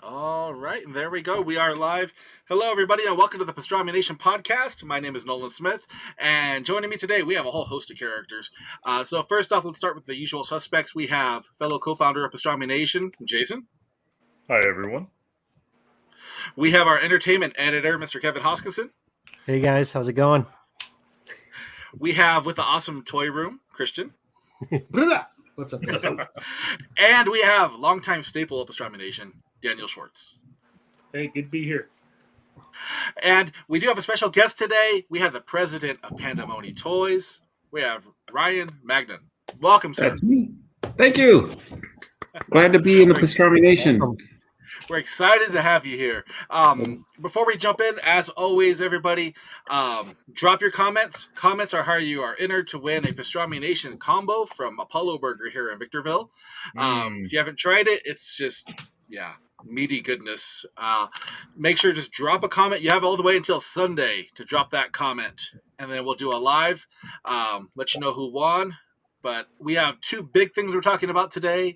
All right, and there we go. We are live. Hello, everybody, and welcome to the Pastrami Nation podcast. My name is Nolan Smith, and joining me today, we have a whole host of characters. So first off, let's start with the usual suspects. We have fellow co-founder of Pastrami Nation, Jason. Hi, everyone. We have our entertainment editor, Mr. Kevin Hoskinson. Hey, guys. How's it going? We have with the awesome toy room, Christian. What's up, guys? And we have longtime staple of Pastrami Nation, Daniel Schwartz. Hey, good to be here. And we do have a special guest today. We have the president of Panda Mony Toys. We have Ryan Magnan. Welcome, sir. That's me. Thank you. Glad to be in the Pastrami Nation. We're excited to have you here. Before we jump in, as always, everybody, drop your comments. Comments are how you are entered to win a Pastrami Nation combo from Apollo Burger here in Victorville. If you haven't tried it, it's just, meaty goodness. Make sure to just drop a comment. You have all the way until Sunday to drop that comment, and then we'll do a live, let you know who won. But we have two big things we're talking about today.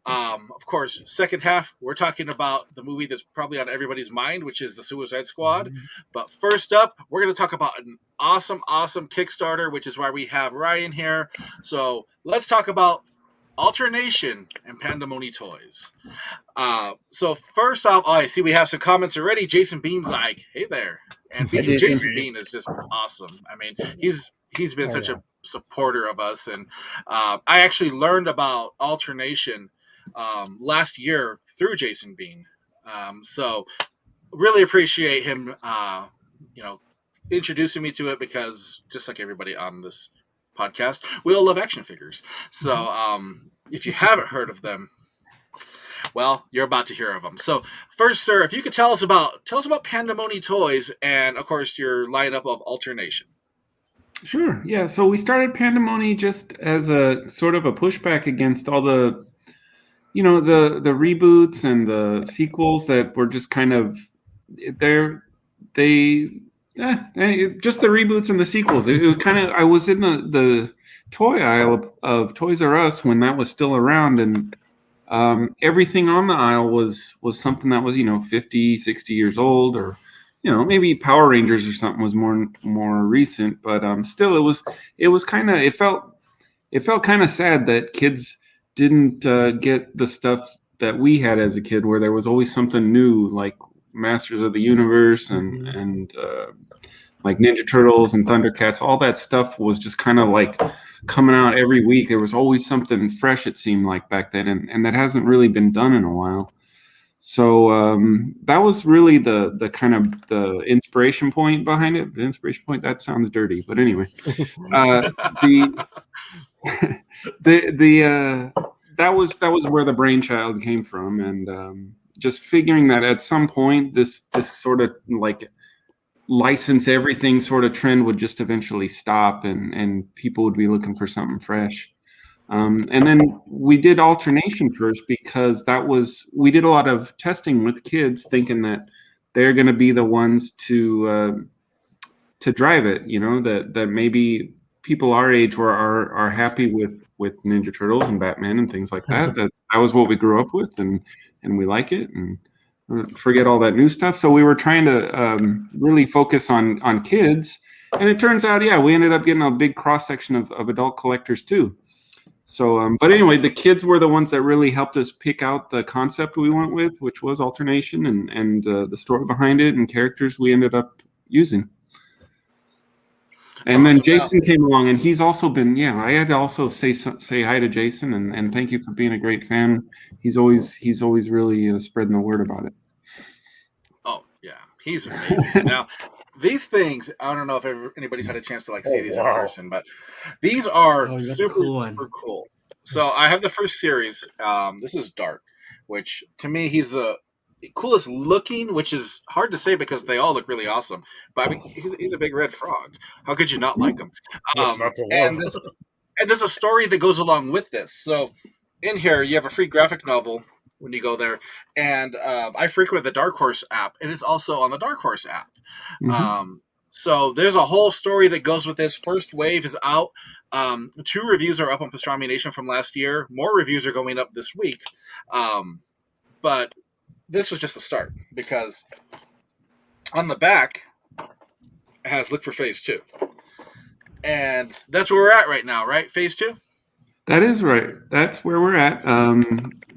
Of course, second half, we're talking about the movie that's probably on everybody's mind, which is The Suicide Squad. But first up, we're going to talk about an awesome Kickstarter, which is why we have Ryan here. So let's talk about Alternation and Panda Mony Toys. So first off, I see we have some comments already. Jason Bean's like, hey there. And Jason Bean is just awesome. I mean, he's been such a supporter of us. And I actually learned about Alternation last year through Jason Bean. So really appreciate him, introducing me to it, because just like everybody on this podcast, we all love action figures. So if you haven't heard of them, well, you're about to hear of them. So first, sir, if you could tell us about Panda Mony Toys and, of course, your lineup of Alternation. Sure. Yeah. So we started Panda Mony just as a sort of a pushback against all the, the reboots and the sequels that were just kind of just the reboots and the sequels. It kind of, I was in the toy aisle of Toys R Us when that was still around, and everything on the aisle was something that was 50, 60 years old, or maybe Power Rangers or something was more recent, but still it felt kind of sad that kids didn't get the stuff that we had as a kid, where there was always something new, like Masters of the Universe and like Ninja Turtles and Thundercats. All that stuff was just kind of like coming out every week. There was always something fresh, it seemed like, back then, and that hasn't really been done in a while. So that was really the kind of the inspiration point behind it. The inspiration point, that sounds dirty, but anyway, that was where the brainchild came from, and just figuring that at some point this sort of like license everything sort of trend would just eventually stop, and people would be looking for something fresh. And then we did Alternation first because we did a lot of testing with kids, thinking that they're going to be the ones to drive it. That maybe people our age are happy with Ninja Turtles and Batman and things like that. That was what we grew up with, and we like it, and forget all that new stuff. So we were trying to really focus on kids, and it turns out, we ended up getting a big cross section of adult collectors too. So, but anyway, the kids were the ones that really helped us pick out the concept we went with, which was Alternation, and the story behind it and characters we ended up using. And then Jason came along, and he's also been, I had to also say hi to Jason, and thank you for being a great fan. He's always really spreading the word about it. Oh, yeah. He's amazing. Now, these things, I don't know if anybody's had a chance to see these in person, but these are super cool. So I have the first series. This is Dark, which to me, he's the coolest looking, which is hard to say because they all look really awesome. But I mean, he's a big red frog. How could you not like him? And there's a story that goes along with this. So in here, you have a free graphic novel when you go there. And I frequent the Dark Horse app, and it's also on the Dark Horse app. So there's a whole story that goes with this. First wave is out. 2 reviews are up on Pastrami Nation from last year. More reviews are going up this week. But this was just a start, because on the back it has look for phase 2. And that's where we're at right now, right? Phase 2? That is right. That's where we're at.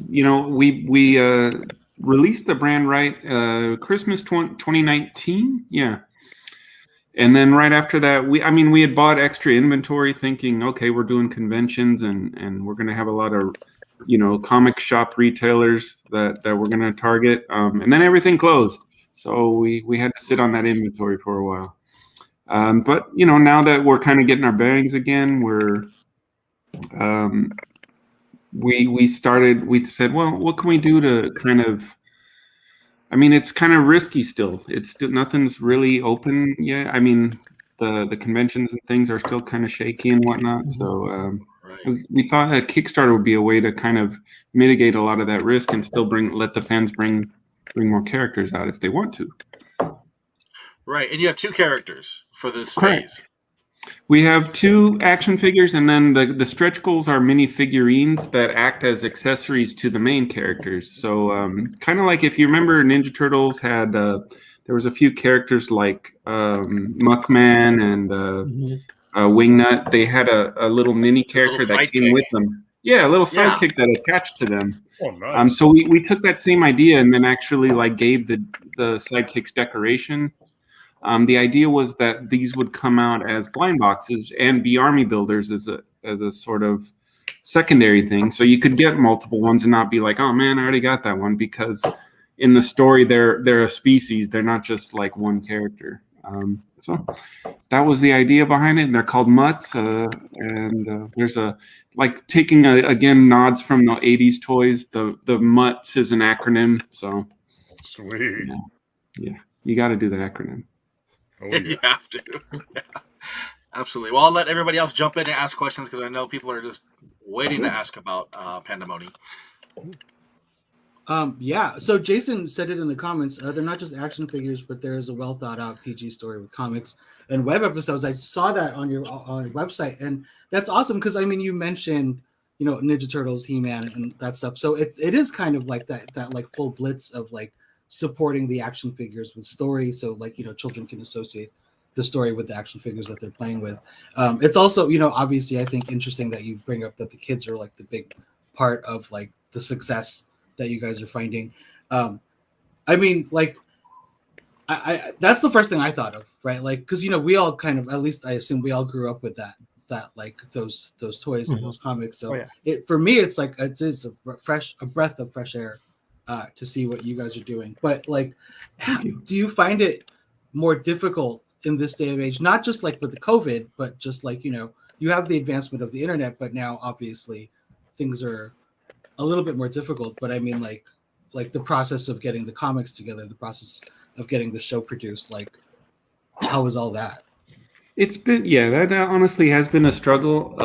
We released the brand Christmas 2019. Yeah. And then right after that, we had bought extra inventory thinking, okay, we're doing conventions and we're going to have a lot of, comic shop retailers that we're going to target. And then everything closed. So we had to sit on that inventory for a while. But, now that we're kind of getting our bearings again, we said, well, what can we do to kind of, it's kind of risky still. It's still, nothing's really open yet. The conventions and things are still kind of shaky and whatnot. So Right. we thought a Kickstarter would be a way to kind of mitigate a lot of that risk and still let the fans bring more characters out if they want to. Right. And you have 2 characters for this Correct. phase. We have 2 action figures, and then the stretch goals are mini figurines that act as accessories to the main characters. So kind of like if you remember Ninja Turtles had, there was a few characters like Muckman and Wingnut. They had a little mini character that came with them. Yeah, a little sidekick that attached to them. Oh, nice. So we took that same idea and then actually gave the sidekicks decoration. The idea was that these would come out as blind boxes and be army builders as a sort of secondary thing. So you could get multiple ones and not be like, oh man, I already got that one, because in the story they're a species. They're not just like one character. So that was the idea behind it. And they're called Mutts. And there's taking again nods from the 80s toys. The Mutts is an acronym. So Sweet. Yeah, you got to do the acronym. Oh, yeah. You have to. Yeah. Absolutely. Well, I'll let everybody else jump in and ask questions, because I know people are just waiting to ask about Panda Mony. Yeah. So Jason said it in the comments. They're not just action figures, but there is a well thought out PG story with comics and web episodes. I saw that on your website, and that's awesome because you mentioned Ninja Turtles, He-Man, and that stuff. So it is kind of like that like full blitz of like supporting the action figures with story, so children can associate the story with the action figures that they're playing with. It's also obviously I think interesting that you bring up that the kids are like the big part of like the success that you guys are finding. I that's the first thing I thought of, right? Like, because we all kind of, at least I assume we all grew up with that like those toys and those comics. So it for me it's like it's a breath of fresh air to see what you guys are doing. But like, do you find it more difficult in this day of age, not just like with the COVID, but just like you have the advancement of the internet, but now obviously things are a little bit more difficult. But like the process of getting the comics together, the process of getting the show produced, like how is all that? It's been, that honestly has been a struggle.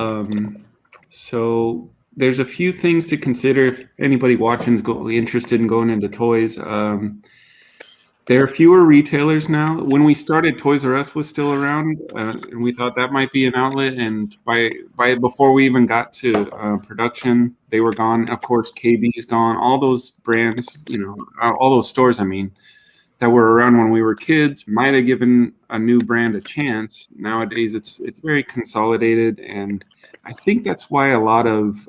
So there's a few things to consider if anybody watching is interested in going into toys. There are fewer retailers now. When we started, Toys R Us was still around, and we thought that might be an outlet. And by before we even got to production, they were gone. Of course, KB's gone. All those brands, all those stores, that were around when we were kids might have given a new brand a chance. Nowadays, it's very consolidated, and I think that's why a lot of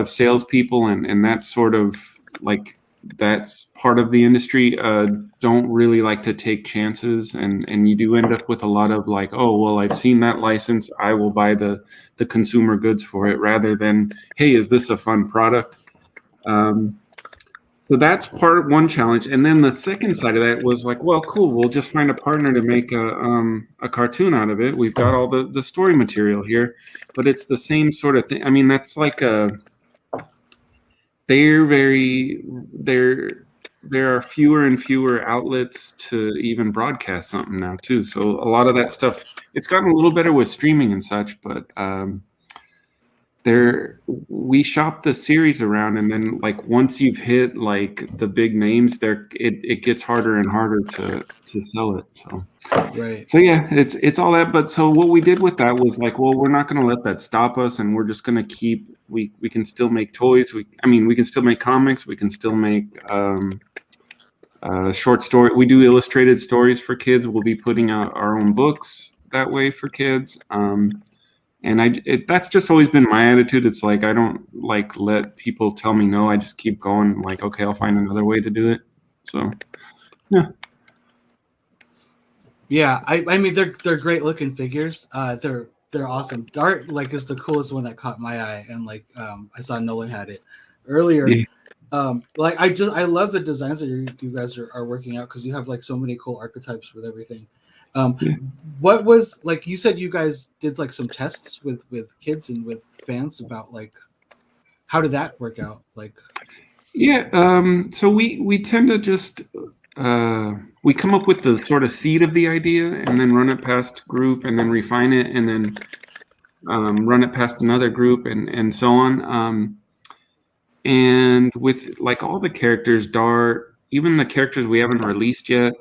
salespeople and that sort of like that's part of the industry don't really like to take chances, and you do end up with a lot of like, oh well, I've seen that license, I will buy the consumer goods for it, rather than, hey, is this a fun product? So that's one challenge. And then the second side of that was like, well, cool, we'll just find a partner to make a cartoon out of it. We've got all the story material here, but it's the same sort of thing. That's like there are fewer and fewer outlets to even broadcast something now too. So a lot of that stuff, it's gotten a little better with streaming and such, but we shop the series around, and then like once you've hit like the big names, it gets harder and harder to sell it. So Right. So yeah, it's all that. But so what we did with that was like, well, we're not going to let that stop us, and we're just going to keep. We can still make toys. We can still make comics. We can still make short story. We do illustrated stories for kids. We'll be putting out our own books that way for kids. And that's just always been my attitude. It's like I don't like let people tell me no. I just keep going. Like, okay, I'll find another way to do it. So yeah. Yeah, I mean they're great looking figures. They're awesome. Dart like is the coolest one that caught my eye, and like I saw Nolan had it earlier. Yeah. Like I love the designs that you guys are working out, because you have like so many cool archetypes with everything. What was like you said you guys did like some tests with kids and with fans about like how did that work out? Like so we tend to just we come up with the sort of seed of the idea and then run it past group and then refine it and then run it past another group and so on. And with like all the characters, Dart, even the characters we haven't released yet,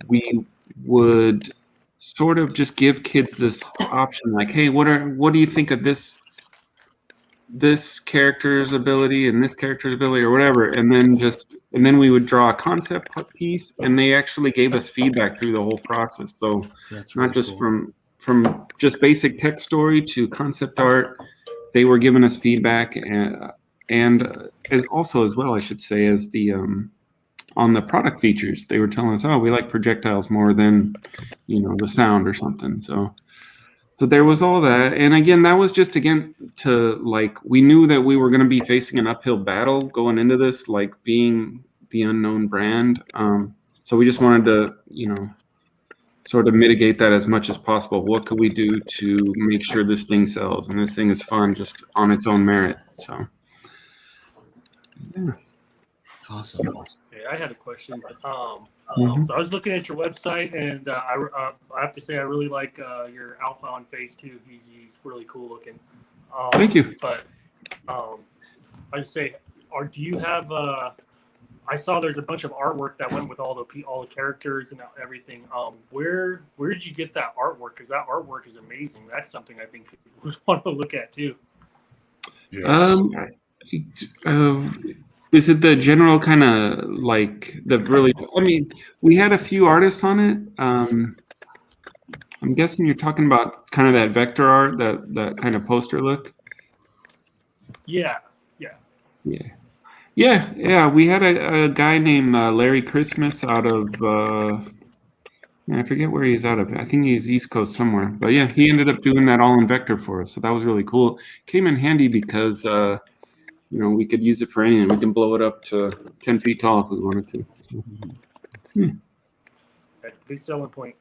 we would sort of just give kids this option, like, hey, what do you think of this character's ability and this character's ability or whatever, and then we would draw a concept piece, and they actually gave us feedback through the whole process. So that's not really just cool. from just basic text story to concept art, they were giving us feedback, and also as well, I should say, as the on the product features, they were telling us, oh, we like projectiles more than the sound or something. So there was all that. And again, that was just to like, we knew that we were going to be facing an uphill battle going into this, like being the unknown brand. So we just wanted to, sort of mitigate that as much as possible. What could we do to make sure this thing sells and this thing is fun just on its own merit? So, yeah. Awesome. Okay, I had a question. Mhm. So I was looking at your website, and I have to say I really like your Alpha on Phase 2. He's really cool looking. Thank you. But I just say, do you have? I saw there's a bunch of artwork that went with all the characters and everything. Where did you get that artwork? Because that artwork is amazing. That's something I think people would want to look at too. Yes. Is it the general kind of like the really? I mean, we had a few artists on it. I'm guessing you're talking about kind of that vector art, that kind of poster look. Yeah. We had a guy named Larry Christmas out of. I forget where he's out of. I think he's East Coast somewhere. But yeah, he ended up doing that all in vector for us, so that was really cool. Came in handy because. We could use it for anything. We can blow it up to 10 feet tall if we wanted to. So, yeah. Good selling point.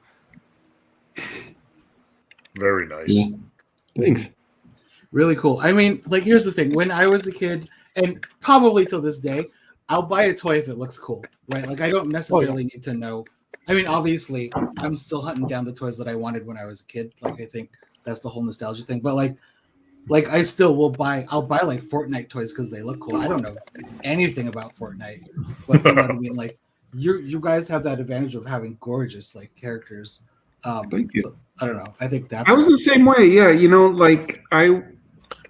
Very nice. Yeah. Thanks. Really cool. I mean, like, here's the thing. When I was a kid, and probably till this day, I'll buy a toy if it looks cool, right? Like, I don't necessarily need to know. I mean, obviously, I'm still hunting down the toys that I wanted when I was a kid. Like, I think that's the whole nostalgia thing. But, like I still will I'll buy like Fortnite toys because they look cool. I don't know anything about Fortnite, but you know what I mean. Like you guys have that advantage of having gorgeous like characters. Thank you. So, I don't know. I think that's. I was the same way. Yeah, like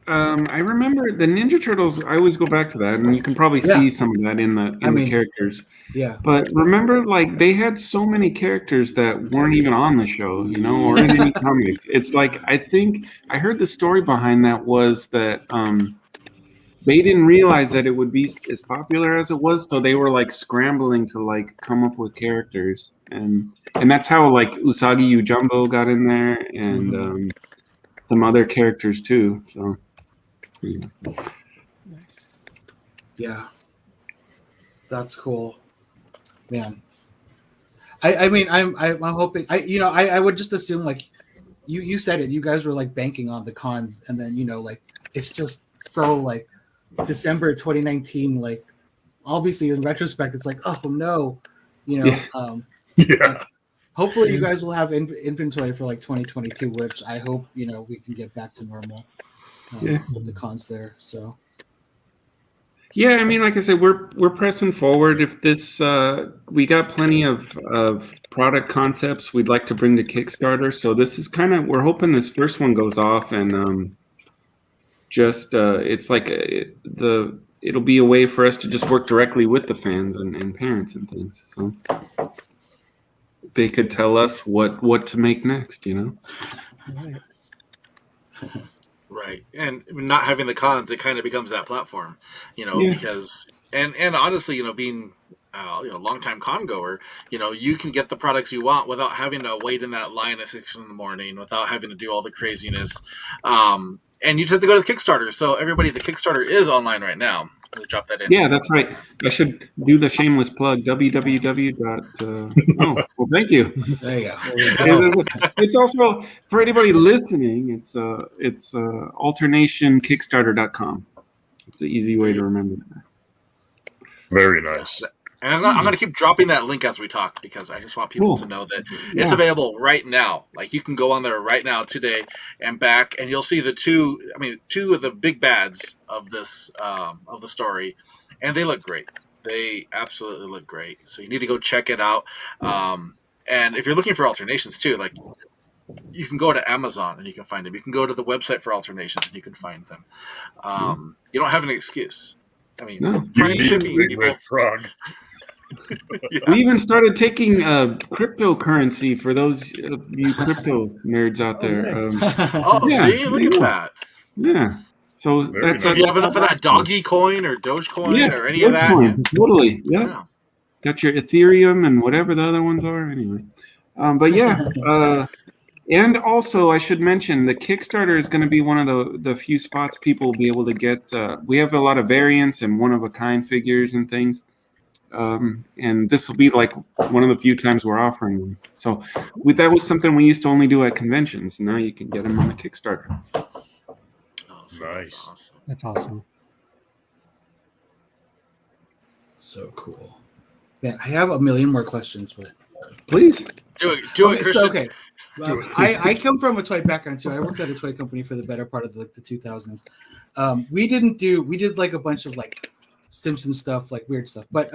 I remember the Ninja Turtles. I always go back to that, and you can probably see some of that in the characters. Yeah. But remember, like they had so many characters that weren't even on the show, or in any comics. It's like I think I heard the story behind that was that they didn't realize that it would be as popular as it was, so they were like scrambling to like come up with characters, and that's how like Usagi Yojimbo got in there, and some other characters too. So. Yeah, that's cool, man. I mean, I'm hoping. I would just assume like you said it. You guys were like banking on the cons, and then like it's just so like December 2019. Like obviously in retrospect, it's like oh no, Yeah. Hopefully, you guys will have inventory for like 2022, which I hope we can get back to normal. with the cons there. So yeah, I mean, like I said, we're pressing forward. If this we got plenty of product concepts we'd like to bring to Kickstarter. So this is kind of, we're hoping this first one goes off and it's like it'll be a way for us to just work directly with the fans and parents and things. So they could tell us what to make next, Right. And not having the cons, it kind of becomes that platform, because and honestly, being longtime con goer, you can get the products you want without having to wait in that line at 6 a.m, without having to do all the craziness. And you just have to go to the Kickstarter. So everybody, the Kickstarter is online right now. We'll drop that in. Yeah, that's right. I should do the shameless plug. www. Well, thank you. there you go. It's also for anybody listening. It's alternationkickstarter.com. It's the easy way to remember that. Very nice. And I'm going to keep dropping that link as we talk because I just want people to know that it's available right now. Like you can go on there right now today and back, and you'll see two of the big bads of this of the story, and they look great. They absolutely look great. So you need to go check it out. And if you're looking for alternations too, like you can go to Amazon and you can find them. You can go to the website for alternations and you can find them. You don't have an excuse. I mean, prime shipping. Frog. We even started taking cryptocurrency for those of you crypto nerds out there. See, look at that. Yeah. So that's if you have enough of that doggy coin or Dogecoin or any of that. Totally. Yeah. Got your Ethereum and whatever the other ones are. Anyway. But yeah. And also, I should mention the Kickstarter is going to be one of the few spots people will be able to get. We have a lot of variants and one-of-a-kind figures and things. And this will be like one of the few times we're offering them. So that was something we used to only do at conventions. Now you can get them on the Kickstarter. Nice. That's awesome. So cool. Yeah, I have a million more questions, but please do it, Christian. So, okay. I come from a toy background too. I worked at a toy company for the better part of the 2000s. We did like a bunch of like Simpsons stuff, like weird stuff. But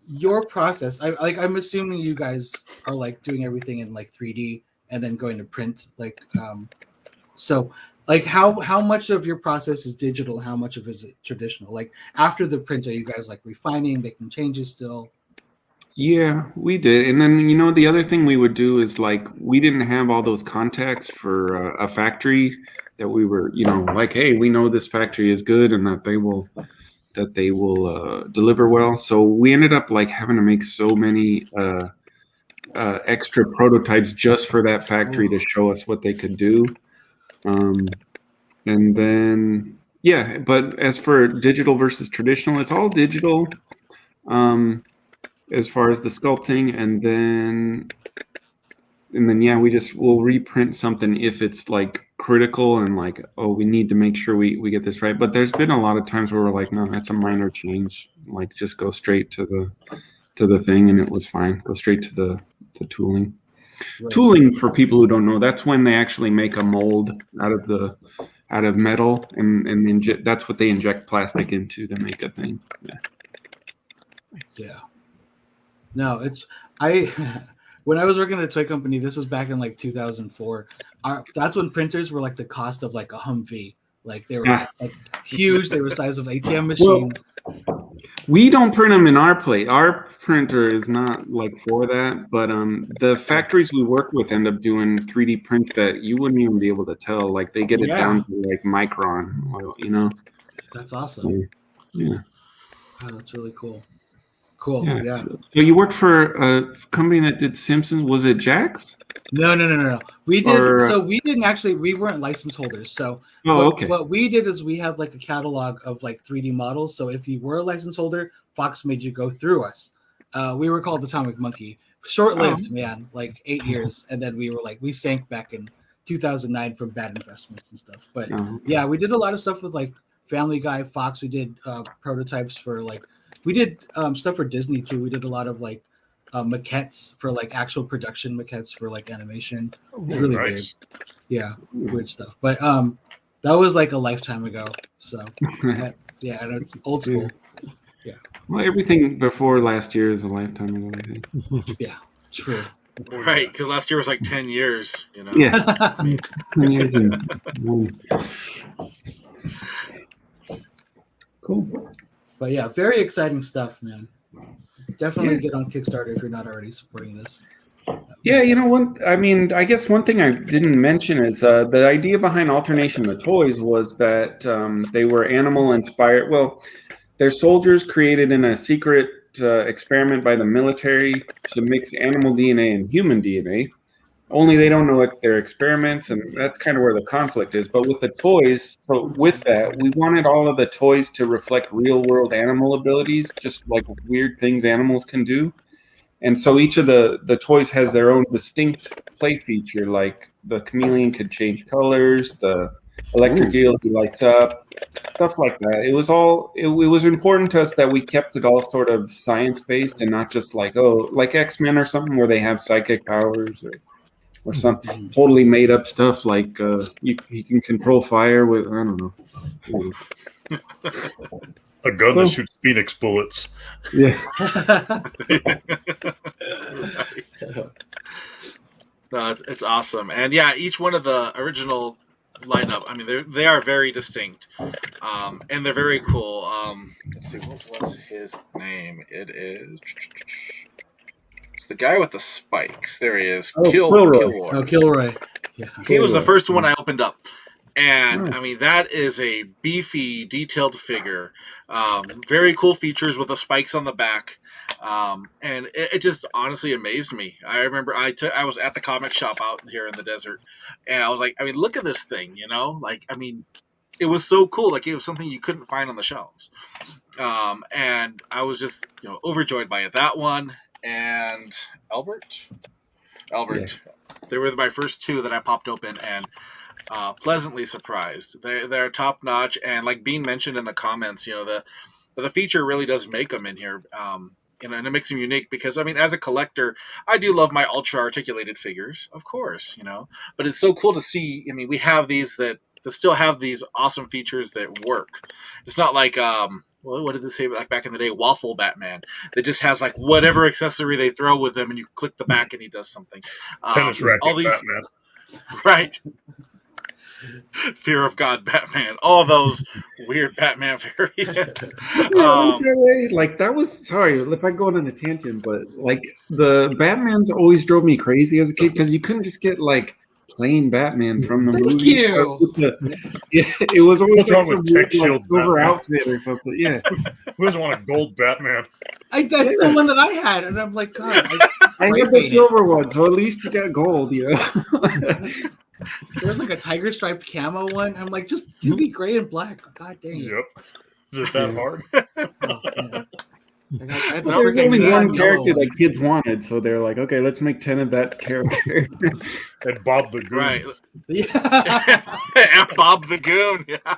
your process, I'm assuming you guys are like doing everything in like 3D and then going to print. So like how much of your process is digital? How much of it is traditional? Like after the print, are you guys like refining, making changes still? Yeah, we did. And then, the other thing we would do is like, we didn't have all those contacts for a factory that we were, like, hey, we know this factory is good and that they will deliver well. So we ended up like having to make so many extra prototypes just for that factory to show us what they could do. And then, but as for digital versus traditional, it's all digital. As far as the sculpting, and then we'll reprint something if it's like critical and like, oh, we need to make sure we get this right. But there's been a lot of times where we're like, no, that's a minor change. Like just go straight to the thing, and it was fine. Go straight to the tooling. Right. Tooling, for people who don't know, that's when they actually make a mold out of metal and that's what they inject plastic into to make a thing. Yeah. No, when I was working at a toy company, this was back in like 2004. That's when printers were like the cost of like a Humvee. Like they were like huge. They were the size of ATM machines. Well, we don't print them in our plate. Our printer is not like for that. But the factories we work with end up doing 3D prints that you wouldn't even be able to tell. Like they get it down to like micron. That's awesome. Yeah. Wow, that's really cool. Cool. Yeah. So you worked for a company that did Simpsons. Was it Jax? No. We did. So we didn't actually. We weren't license holders. So what we did is we had like a catalog of like 3D models. So if you were a license holder, Fox made you go through us. We were called Atomic Monkey. Short-lived, man. Like 8 years, and then we sank back in 2009 from bad investments and stuff. But yeah, we did a lot of stuff with like Family Guy, Fox. We did prototypes for like. We did stuff for Disney too. We did a lot of like maquettes for like actual production maquettes for like animation. Really nice. weird. Yeah, weird stuff. But That was like a lifetime ago. So yeah, and it's old school. Yeah. Well, everything before last year is a lifetime ago, I think. Yeah, true. Right, because last year was like 10 years, you know. Yeah. 10 years and cool. But yeah, very exciting stuff, man. Definitely get on Kickstarter if you're not already supporting this. Yeah, I guess one thing I didn't mention is the idea behind Alternation the Toys was that they were animal inspired. Well, they're soldiers created in a secret experiment by the military to mix animal DNA and human DNA. Only they don't know what their experiments, and that's kind of where the conflict is. But with the toys, so with that, we wanted all of the toys to reflect real world animal abilities, just like weird things animals can do. And so each of the toys has their own distinct play feature, like the chameleon could change colors, the electric eel lights up, stuff like that. It was important to us that we kept it all sort of science-based and not just like X-Men or something where they have psychic powers or some totally made up stuff like he can control fire with, I don't know. A gun that shoots Phoenix bullets. Yeah. No, it's awesome. And yeah, each one of the original lineup, I mean, they are very distinct. And they're very cool. Let's see, what was his name? It's the guy with the spikes. There he is. Kilroy. Oh, Kilroy. Yeah. He was the first one I opened up. And I mean, that is a beefy, detailed figure. Very cool features with the spikes on the back. And it just honestly amazed me. I remember I was at the comic shop out here in the desert, and I was like, I mean, look at this thing, you know? Like, I mean, it was so cool. Like, it was something you couldn't find on the shelves. And I was just, overjoyed by it. That one and Albert. Yeah. They were my first two that I popped open, and pleasantly surprised. They're top notch, and like Bean mentioned in the comments, the feature really does make them in here, and it makes them unique because, I mean, as a collector, I do love my ultra articulated figures, of course, but it's so cool to see. I mean, we have these that still have these awesome features that work. It's not like what did they say, like back in the day, Waffle Batman, that just has like whatever accessory they throw with him, and you click the back and he does something. Tennis racket all these, Batman. Right. Fear of God Batman, all those weird Batman variants. That was sorry if I go on a tangent, but like the Batmans always drove me crazy as a kid because you couldn't just get like plain Batman from the movie. You. It was always What's wrong some with weird, tech shield silver Batman? outfit or something. Yeah, Who doesn't want a gold Batman? That's the one that I had, and I'm like, God, I had the silver one, so at least you got gold, There was like a tiger striped camo one. I'm like, just give me gray and black. God dang it. Yep. Is it that hard? There's only one character that kids wanted, so they're like, okay, let's make 10 of that character. And Bob the Goon. Right. Yeah. And Bob the Goon. Yeah.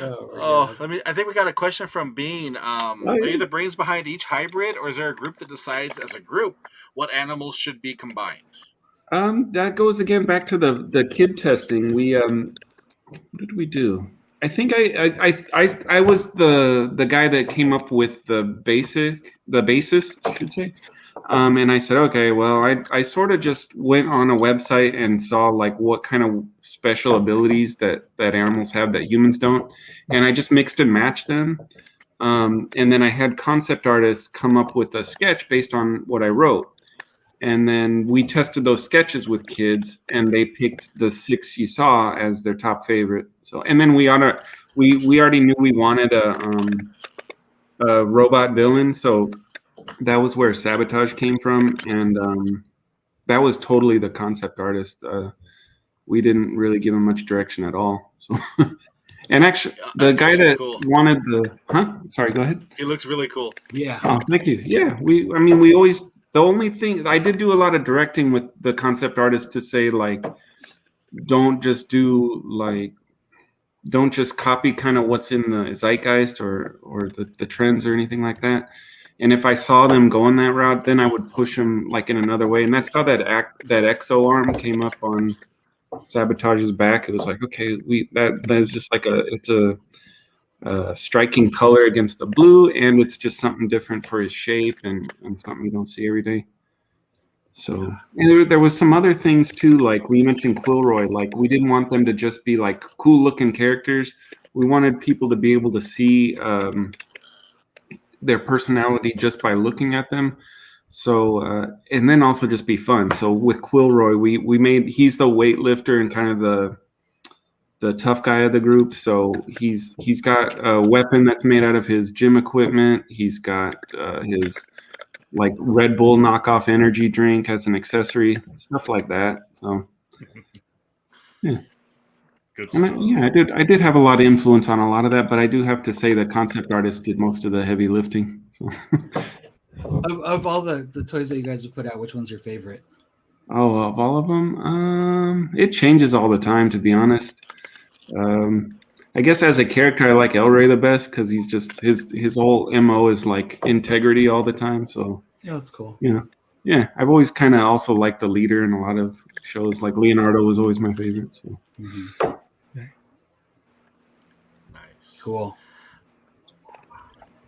I think we got a question from Bean. Are you the brains behind each hybrid, or is there a group that decides as a group what animals should be combined? That goes again back to the kid testing. We what did we do? I think I was the guy that came up with the basis, I should say. And I said, okay, well, I sort of just went on a website and saw like what kind of special abilities that animals have that humans don't, and I just mixed and matched them. And then I had concept artists come up with a sketch based on what I wrote. And then we tested those sketches with kids, and they picked the 6 you saw as their top favorite. So, and then we already knew we wanted a robot villain, so that was where Sabotage came from, and that was totally the concept artist. We didn't really give him much direction at all. So, and actually, the guy that wanted sorry, go ahead. He looks really cool. Yeah. Oh, thank you. Yeah, we always. The only thing I did do a lot of directing with the concept artist to say like, don't just copy kind of what's in the zeitgeist or the trends or anything like that. And if I saw them going that route, then I would push them like in another way. And that's how that Exo arm came up on sabotage his back. It was like, okay, that's just like it's a striking color against the blue, and it's just something different for his shape and something you don't see every day. So, and there was some other things too, like we mentioned Quilroy. Like we didn't want them to just be like cool looking characters. We wanted people to be able to see their personality just by looking at them. So, and then also just be fun. So with Quilroy, we made, he's the weightlifter and kind of the tough guy of the group. So he's got a weapon that's made out of his gym equipment. He's got his like Red Bull knockoff energy drink as an accessory, stuff like that. So yeah. Good And stuff. I did have a lot of influence on a lot of that, but I do have to say the concept artist did most of the heavy lifting. So Of all the toys that you guys have put out, which one's your favorite? oh, of all of them, it changes all the time, to be honest. I guess as a character, I like Elray the best because he's just his whole MO is like integrity all the time. So Yeah, that's cool. Yeah, I've always kind of also liked the leader in a lot of shows. Like Leonardo was always my favorite. So. Mm-hmm. Nice. Cool.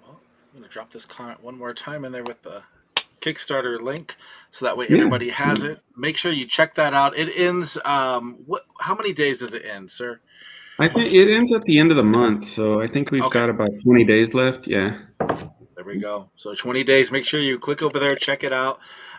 Well, I'm going to drop this comment one more time in there with the Kickstarter link, so that way everybody has it. Make sure you check that out. It ends. How many days does it end, sir? I think it ends at the end of the month, so I think we've got about 20 days left. Yeah. There we go. So 20 days. Make sure you click over there, check it out.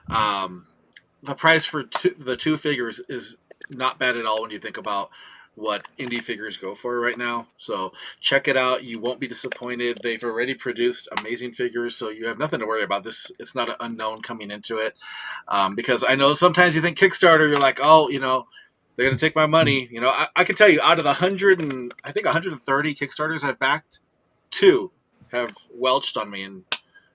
The price for the two figures is not bad at all when you think about what indie figures go for right now. So check it out. You won't be disappointed. They've already produced amazing figures, so you have nothing to worry about. This, it's not an unknown coming into it. Because I know sometimes you think Kickstarter, you're like, oh, you know, they're going to take my money. You know, I can tell you out of the 130 Kickstarters I've backed, 2 have welched on me and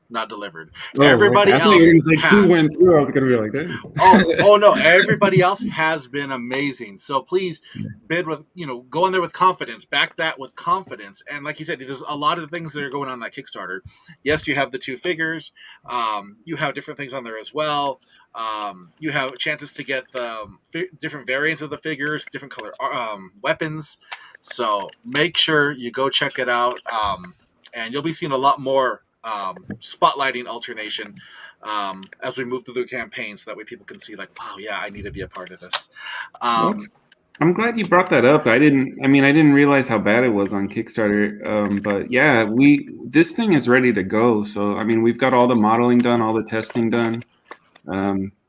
not delivered. Everybody else has. 2 went through. I was gonna be like that. Oh no! Everybody else has been amazing. So please bid with, go in there with confidence. Back that with confidence. And like you said, there's a lot of things that are going on that Kickstarter. Yes, you have the 2 figures. You have different things on there as well. You have chances to get the different variants of the figures, different color weapons. So make sure you go check it out. And you'll be seeing a lot more spotlighting alternation as we move through the campaign, so that way people can see like, wow, yeah, I need to be a part of this. I'm glad you brought that up. I didn't realize how bad it was on Kickstarter. But yeah, this thing is ready to go. So I mean, we've got all the modeling done, all the testing done.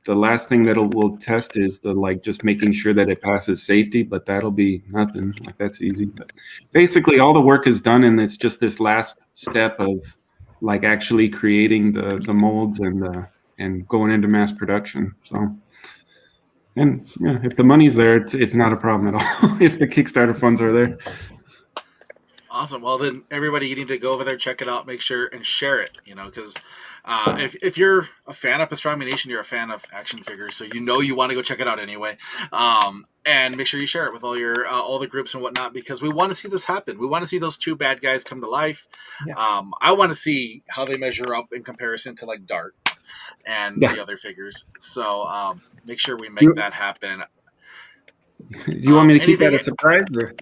The last thing that we'll test is just making sure that it passes safety, but that'll be nothing. Like that's easy. But basically, all the work is done, and it's just this last step of like actually creating the molds and going into mass production. So, and yeah, if the money's there, it's not a problem at all. If the Kickstarter funds are there. Awesome. Well, then everybody, you need to go over there, check it out, make sure and share it. Because if you're a fan of Pastrami Nation, you're a fan of action figures, so you want to go check it out anyway. And make sure you share it with all the groups and whatnot, because we want to see this happen. We want to see those 2 bad guys come to life. Yeah. I want to see how they measure up in comparison to like Dart and the other figures. So make sure we make that happen. Do you want me to keep that a surprise? Or?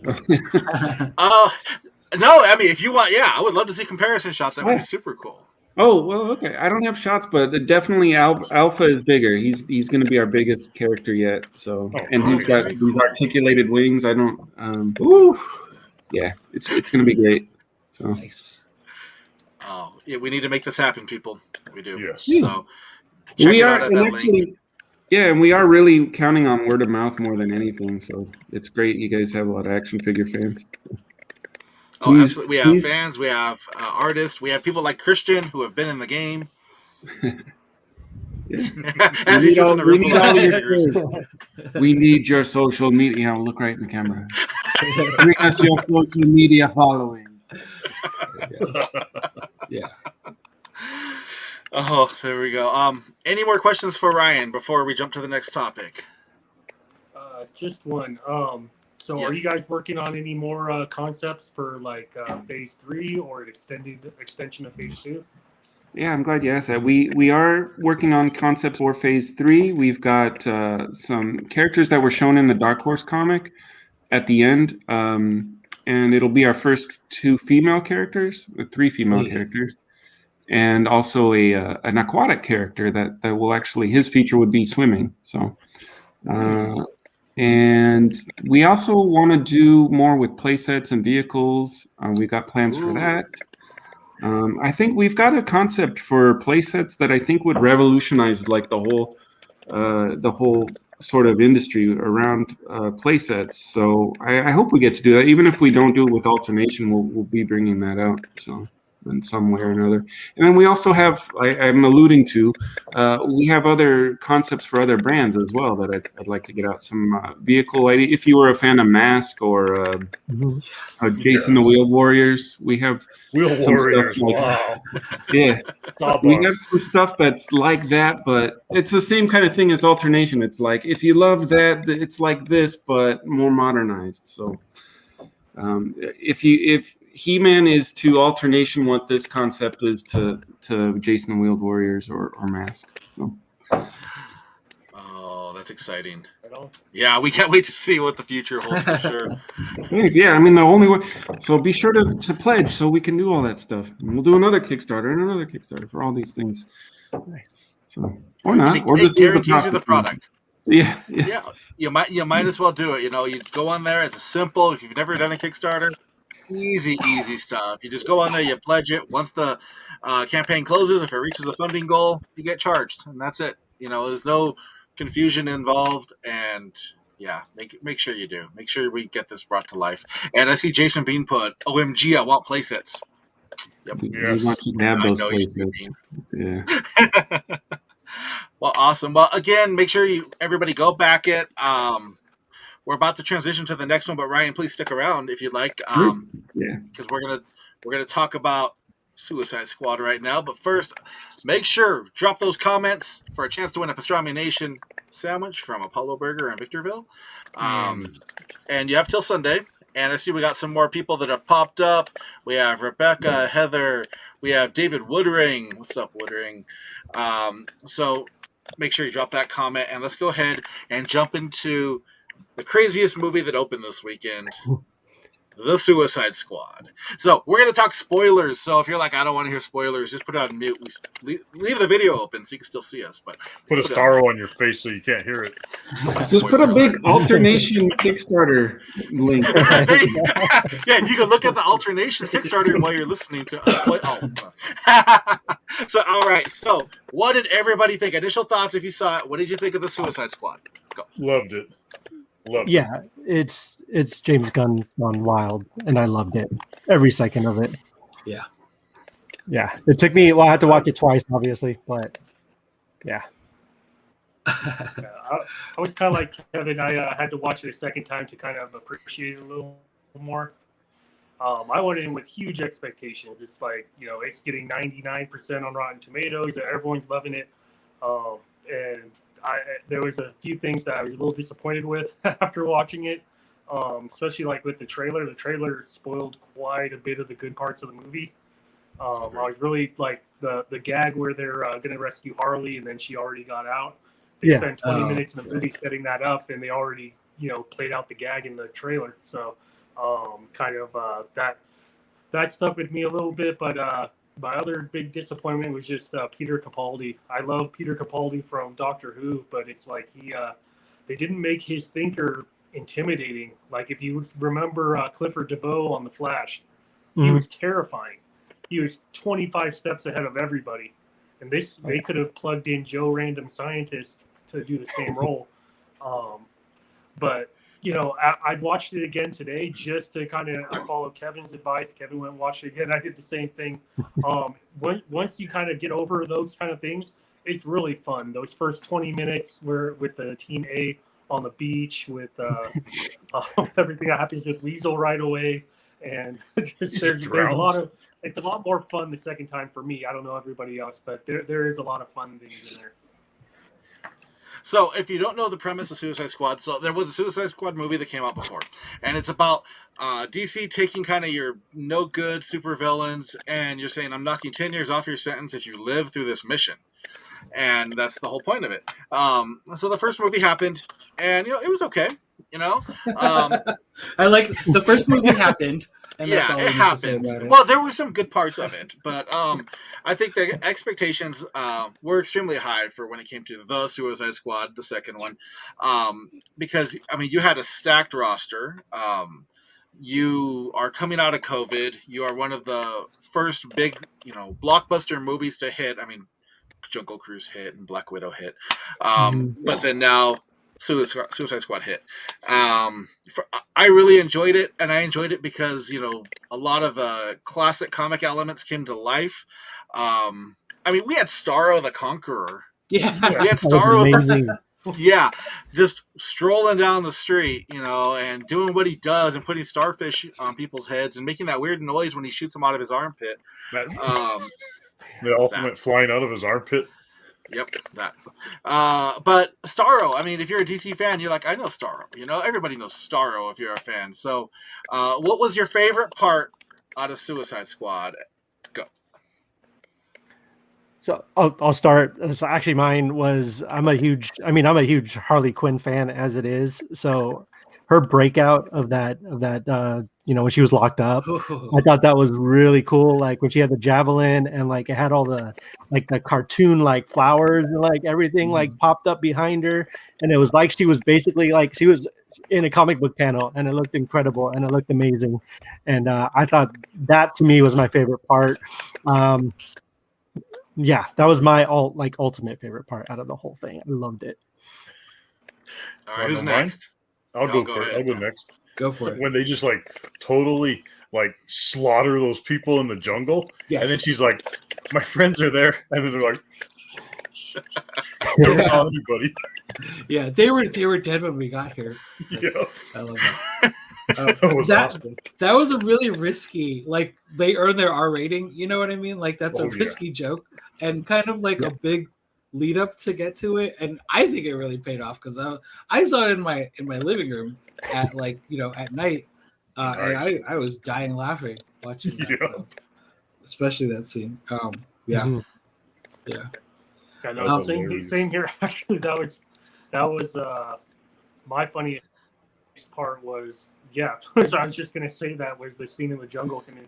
No, I mean, if you want, I would love to see comparison shots. That would be super cool. Oh, well, okay. I don't have shots, but definitely Alpha is bigger. He's going to be our biggest character yet. So, and he's got these articulated wings. I don't. Yeah, it's going to be great. So nice. Oh, yeah, we need to make this happen, people. We do. Yes. So check it out at that link. Yeah, and we are really counting on word of mouth more than anything. So it's great. You guys have a lot of action figure fans. Oh, absolutely. We have fans, we have artists, we have people like Christian who have been in the game. As he sits in the room. We need your social media. I'll look right in the camera. Bring us your social media following. Yeah. Oh, there we go. Any more questions for Ryan before we jump to the next topic? Just one. So are you guys working on any more concepts for like phase 3 or an extension of phase 2? Yeah, I'm glad you asked that. We are working on concepts for Phase 3. We've got some characters that were shown in the Dark Horse comic at the end, and it'll be our first 2 female characters, 3 female characters, and also an aquatic character that will actually, his feature would be swimming. So, and we also want to do more with playsets and vehicles. We've got plans for that. I think we've got a concept for playsets that I think would revolutionize like the whole sort of industry around playsets. So I hope we get to do that. Even if we don't do it with alternation, we'll be bringing that out. So in some way or another. And then we also have, I'm alluding to, we have other concepts for other brands as well that I'd like to get out. Some vehicle, if you were a fan of Mask or Jason the Wheel Warriors, we have Wheel some Warriors. stuff like, Wow. yeah, Sawboss. we have some stuff that's like that, but it's the same kind of thing as alternation. It's like, if you love that, it's like this, but more modernized. So if He-Man is to alternation what this concept is to Jason the Wheeled Warriors or Mask. So. Oh, that's exciting. Yeah, we can't wait to see what the future holds for sure. Thanks. Yeah, I mean, the only way. So be sure to pledge so we can do all that stuff. And we'll do another Kickstarter and another Kickstarter for all these things. Nice. So, or not. It, Or it just use guarantees you the product. Yeah. Yeah, you might as well do it. You know, you go on there. It's a simple. If you've never done a Kickstarter, easy stuff. You just go on there, you pledge it. Once the campaign closes, if it reaches a funding goal, you get charged, and that's it. You know, there's no confusion involved, and yeah, make sure you do. Make sure we get this brought to life. And I see Jason Bean put, "OMG, I want playsets." Yep. Yes. We want you to have those I know you do, places. Bean. Yeah. Well, awesome. Well, again, make sure everybody go back it. We're about to transition to the next one, but Ryan, please stick around if you'd like. Yeah. Because we're gonna talk about Suicide Squad right now. But first, make sure drop those comments for a chance to win a Pastrami Nation sandwich from Apollo Burger in Victorville. And you have till Sunday. And I see we got some more people that have popped up. We have Rebecca, Heather. We have David Woodring. What's up, Woodring? So make sure you drop that comment, and let's go ahead and jump into the craziest movie that opened this weekend, The Suicide Squad. So we're going to talk spoilers. So if you're like, I don't want to hear spoilers, just put it on mute. Leave the video open so you can still see us. But Put a Starro on your face so you can't hear it. Just put a big alternation Kickstarter link. Yeah, you can look at the alternations Kickstarter while you're listening to So, all right. So, what did everybody think? Initial thoughts if you saw it. What did you think of The Suicide Squad? Go. Loved it. Yeah, it's James Gunn gone wild, and I loved it. Every second of it. Yeah. Yeah. It took me, I had to watch it twice, obviously, but yeah. I was kind of like Kevin. I had to watch it a second time to kind of appreciate it a little more. I went in with huge expectations. It's like, it's getting 99% on Rotten Tomatoes. Everyone's loving it. And there was a few things that I was a little disappointed with after watching it, especially like with the trailer. The trailer spoiled quite a bit of the good parts of the movie. I was really like the gag where they're going to rescue Harley and then she already got out. They spent 20 minutes in the movie setting that up, and they already played out the gag in the trailer. So that stuck with me a little bit, but my other big disappointment was just Peter Capaldi. I love Peter Capaldi from Doctor Who, but it's like they didn't make his thinker intimidating. Like if you remember Clifford DeVoe on The Flash, he was terrifying. He was 25 steps ahead of everybody. And they could have plugged in Joe Random Scientist to do the same role. But I watched it again today just to kind of follow Kevin's advice. Kevin went and watched it again. I did the same thing. Once you kind of get over those kind of things, it's really fun. Those first 20 minutes were with the Team A on the beach with everything that happens with Weasel right away. And there's it's a lot more fun the second time for me. I don't know everybody else, but there is a lot of fun things in there. So if you don't know the premise of Suicide Squad, so there was a Suicide Squad movie that came out before, and it's about DC taking kind of your no good supervillains, and you're saying, I'm knocking 10 years off your sentence if you live through this mission. And that's the whole point of it. So the first movie happened, and it was okay. I like the first movie happened, and that's all it I need to say happened. about it. Well, there were some good parts of it, but I think the expectations were extremely high for when it came to the Suicide Squad, the second one, because you had a stacked roster. You are coming out of COVID. You are one of the first big, blockbuster movies to hit. Jungle Cruise hit and Black Widow hit, but then now Suicide Squad hit. I really enjoyed it, and I enjoyed it because a lot of the classic comic elements came to life. We had Starro the Conqueror. Yeah, we had Starro. Yeah, just strolling down the street, and doing what he does and putting starfish on people's heads and making that weird noise when he shoots them out of his armpit. The ultimate flying out of his armpit. Yep, that. But Starro, if you're a DC fan, you're like, I know Starro. Everybody knows Starro if you're a fan. So, what was your favorite part out of Suicide Squad? Go. So I'll start. So actually, mine was I'm a huge Harley Quinn fan as it is. So her breakout of that when she was locked up, I thought that was really cool. Like when she had the javelin and like it had all the the cartoon like flowers and like everything like popped up behind her, and it was like she was basically like she was in a comic book panel, and it looked incredible and it looked amazing, and I thought that to me was my favorite part. Yeah, that was my ultimate favorite part out of the whole thing. I loved it. All right, who's next? I'll go next. Go for it. When they just totally slaughter those people in the jungle, yes. And then she's like, "My friends are there," and then they're like, "Don't tell anybody." Yeah, they were dead when we got here. Yeah, I love that. That was awesome. That was a really risky. They earned their R rating. You know what I mean? That's a risky joke and kind of a big lead up to get to it. And I think it really paid off because I saw it in my living room at at night, Nice. and I was dying laughing watching that. So, especially that scene. Yeah. I know. Same here. Actually, that was my funniest part was. Yeah, so I was just gonna say that was the scene in the jungle, him and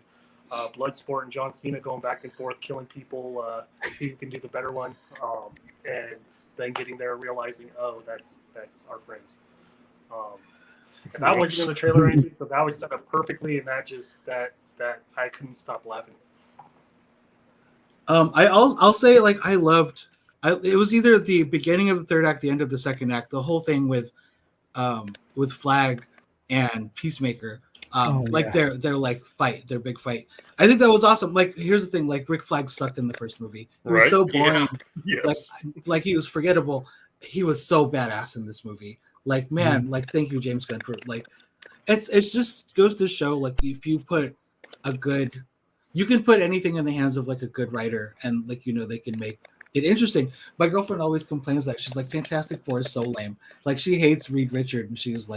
Bloodsport and John Cena going back and forth, killing people, see who can do the better one, and then getting there, realizing, oh, that's our friends. And that wasn't in the trailer or anything, so that was set up perfectly, and that I couldn't stop laughing. I'll say I loved. It was either the beginning of the third act, the end of the second act, the whole thing with Flag and Peacemaker, their big fight. I think that was awesome. Here's the thing: Rick Flag sucked in the first movie. He was so boring. Yeah. Yes. He was forgettable. He was so badass in this movie. Thank you, James Gunn, for it's just goes to show if you put you can put anything in the hands of a good writer, and they can make it interesting. My girlfriend always complains that she's Fantastic Four is so lame. She hates Reed Richard, and she was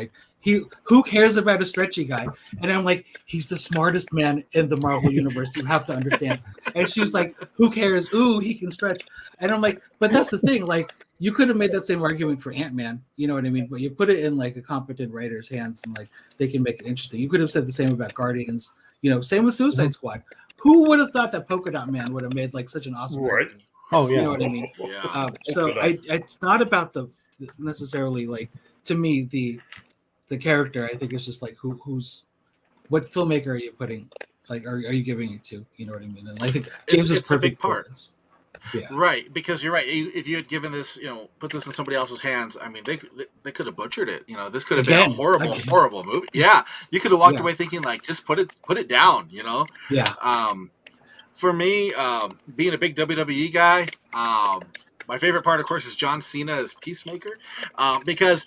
who cares about a stretchy guy? And I'm he's the smartest man in the Marvel universe. You have to understand. And she was who cares? Ooh, he can stretch. And I'm but that's the thing. You could have made that same argument for Ant-Man. You know what I mean? But you put it in a competent writer's hands, and they can make it interesting. You could have said the same about Guardians. Same with Suicide Squad. Who would have thought that Polka Dot Man would have made such an awesome movie? Oh yeah, you know what I mean. Yeah. It's not about the necessarily to me the character. I think it's just who's what filmmaker are you putting are you giving it to? You know what I mean? And I think James is perfect a big part. Yeah. Right, because you're right. If you had given this, put this in somebody else's hands, they could have butchered it. This could have been a horrible movie. Yeah, you could have walked away thinking just put it down. Yeah. For me, being a big WWE guy, my favorite part, of course, is John Cena as Peacemaker, because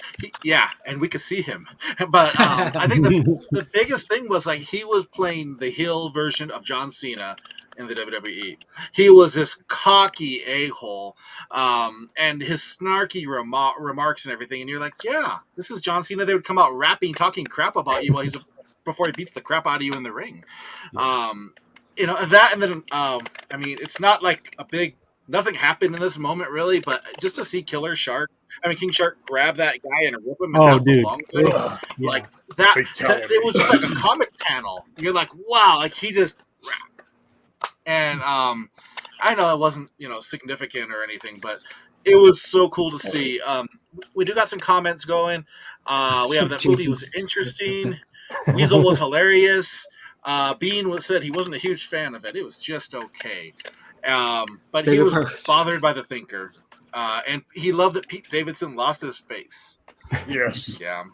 and we could see him. But I think the biggest thing was he was playing the heel version of John Cena in the WWE. He was this cocky a-hole, and his snarky remarks and everything. And you're like, yeah, this is John Cena. They would come out rapping, talking crap about you before he beats the crap out of you in the ring. You know, that, and then, I mean, it's not like nothing happened in this moment really, but just to see King Shark grab that guy and rip him and have the long way, like that, it was just like a comic panel. You're like, wow, like he just and I know it wasn't, you know, significant or anything, but it was so cool to see. We do got some comments going. We have that movie was interesting. Weasel was hilarious. Bean said he wasn't a huge fan of it. It was just okay. But he was bothered by the Thinker. And he loved that Pete Davidson lost his face. Yes. Yeah.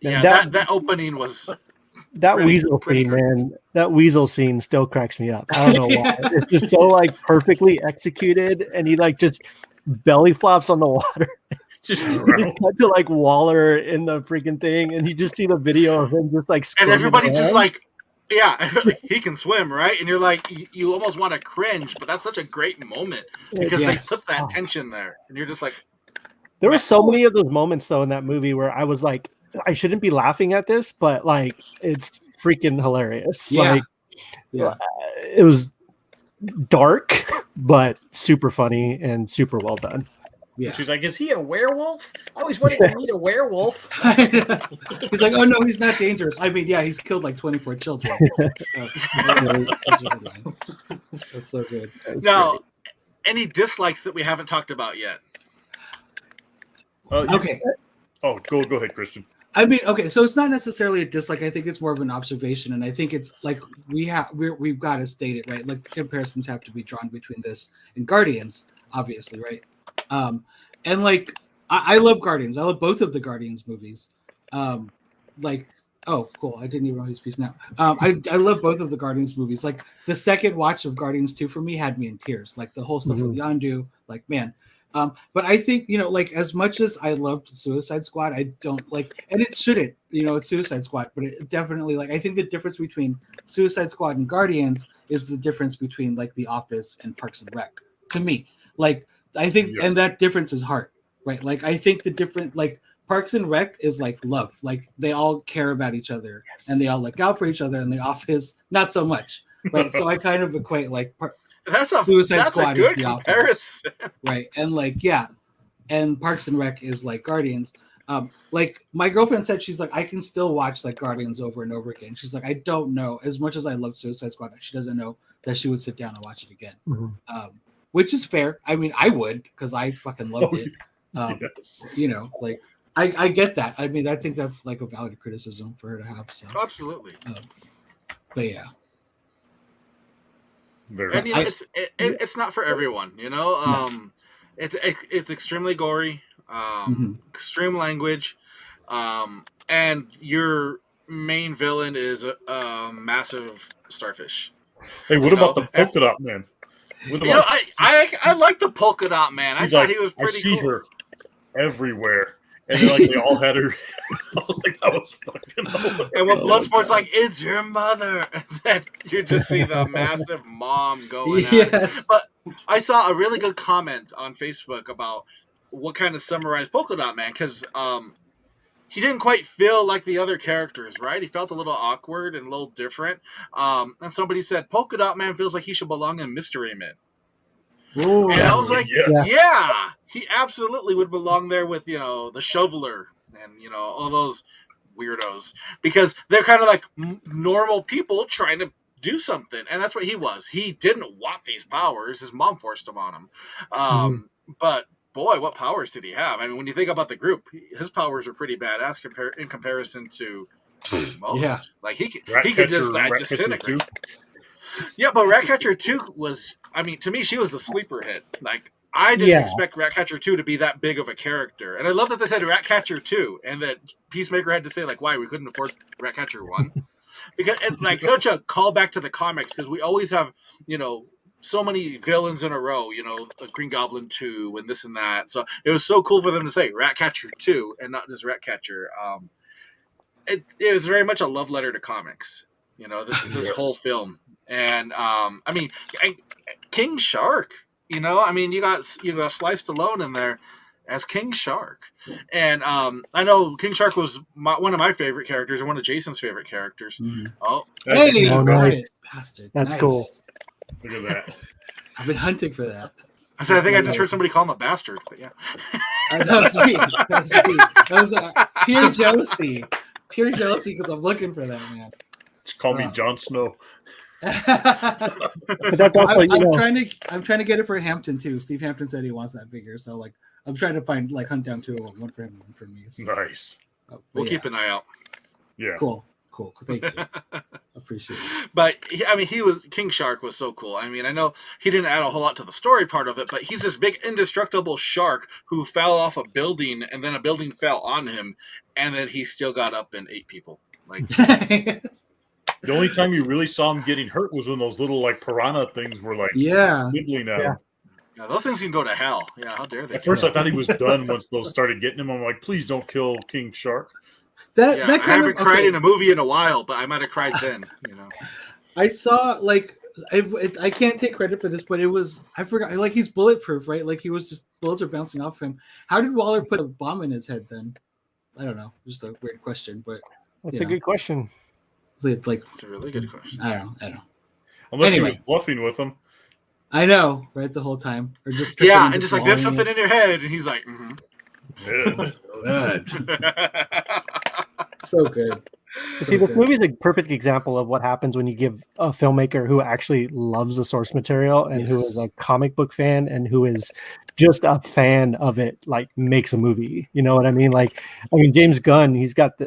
Yeah, that opening was... That weasel scene, man. That weasel scene still cracks me up. I don't know why. It's just so like perfectly executed, and he like just belly flops on the water. Just cut to like Waller in the freaking thing, and you just see the video of him just like. And everybody's just like, yeah, he can swim, right? And you're like, you almost want to cringe, but that's such a great moment because they put that tension there, and you're just like. There were so many of those moments though in that movie where I was like, I shouldn't be laughing at this, but like it's freaking hilarious. Yeah. Like, it was dark, but super funny and super well done. Yeah. She's like, "Is he a werewolf? I always wanted to meet a werewolf." He's like, "Oh no, he's not dangerous." I mean, yeah, he's killed like 24 children. That's so good. Now, any dislikes that we haven't talked about yet? Okay. Oh, go ahead, Christian. I mean, okay, so it's not necessarily a dislike. I think it's more of an observation, and I think it's like we've got to state it right. Like the comparisons have to be drawn between this and Guardians, obviously, right? And like I love Guardians. I love both of the Guardians movies. Like, oh, cool. I didn't even know his piece now. I love both of the Guardians movies. Like the second watch of Guardians 2 for me had me in tears. Like the whole stuff with Yondu. Like, man. But I think, you know, like as much as I loved Suicide Squad, I don't like, and it shouldn't, you know, it's Suicide Squad, but it definitely, like, I think the difference between Suicide Squad and Guardians is the difference between like The Office and Parks and Rec. To me, like, I think, and that difference is heart, right? Like, I think the different, like, Parks and Rec is like love, like they all care about each other and they all look out for each other, and The Office, not so much, right? So I kind of equate like Suicide Squad is The Office, right? And like, yeah, and Parks and Rec is like Guardians. Like my girlfriend said, she's like, I can still watch like Guardians over and over again. She's like, I don't know, as much as I love Suicide Squad, she doesn't know that she would sit down and watch it again. Which is fair. I mean, I would, because I fucking loved it. You know, like I get that. I mean, I think that's like a valid criticism for her to have. So absolutely. But yeah. And you know, it's not for everyone, you know. It's extremely gory, extreme language, and your main villain is a massive starfish. Hey, what about the polka dot man? You know, I like the polka dot man. I thought he was pretty cool. I see her everywhere. And then, like, they all had her. I was like, that was fucking hilarious. And when Bloodsport's like, it's your mother, and then you just see the massive mom going at it. But I saw a really good comment on Facebook about what kind of summarized Polka Dot Man, because he didn't quite feel like the other characters, right? He felt a little awkward and a little different. And somebody said, Polka Dot Man feels like he should belong in Mystery Men. Ooh, and I was like, yeah, he absolutely would belong there with, you know, the shoveler and, you know, all those weirdos, because they're kind of like normal people trying to do something. And that's what he was. He didn't want these powers. His mom forced them on him. But boy, what powers did he have? I mean, when you think about the group, his powers are pretty badass in comparison to most. Yeah. Like he could just disintegrate. Yeah, but Ratcatcher 2 was, I mean, to me, she was the sleeper hit. Like, I didn't expect Ratcatcher 2 to be that big of a character. And I love that they said Ratcatcher 2 and that Peacemaker had to say, like, why we couldn't afford Ratcatcher 1. Because it's like such a callback to the comics, because we always have, you know, so many villains in a row, you know, Green Goblin 2 and this and that. So it was so cool for them to say Ratcatcher 2 and not just Ratcatcher. It was very much a love letter to comics. You know, this Yes. whole film, and I mean, King Shark. You know, I mean, you got Sliced Alone in there as King Shark, and I know King Shark was one of my favorite characters and one of Jason's favorite characters. Mhm. Oh, Hey, Oh, you got nice. it, bastard. That's Nice. cool. Look at that. I've been hunting for that. I said I think I just heard somebody call him a bastard, but yeah. That was me. That was me. That was pure jealousy. Pure jealousy because I'm looking for that, man. Just call me Jon Snow. But that's also, I'm trying to get it for Hampton too. Steve Hampton said he wants that figure, so like I'm trying to find hunt down one for him, one for me. So, Nice. We'll keep an eye out. Yeah. Cool. Thank you. Appreciate it. But King Shark was so cool. I mean, I know he didn't add a whole lot to the story part of it, but he's this big indestructible shark who fell off a building, and then a building fell on him, and then he still got up and ate people. Like the only time you really saw him getting hurt was when those little like piranha things were like nibbling at him. Yeah, those things can go to hell. Yeah, how dare they? At first, I thought he was done once those started getting him. I'm like, please don't kill King Shark. I haven't cried in a movie in a while, but I might have cried then. You know, I saw I can't take credit for this, but I forgot. Like he's bulletproof, right? Like he was just bullets are bouncing off him. How did Waller put a bomb in his head then? I don't know. Just a weird question, but that's a good question. It's a really good question. I don't know. Unless he was bluffing with him. I know, right? The whole time, or just and just like there's something in your head, and he's like, so good. See, this movie is a perfect example of what happens when you give a filmmaker who actually loves the source material and who is a comic book fan and who is just a fan of it, like makes a movie. You know what I mean? James Gunn, he's got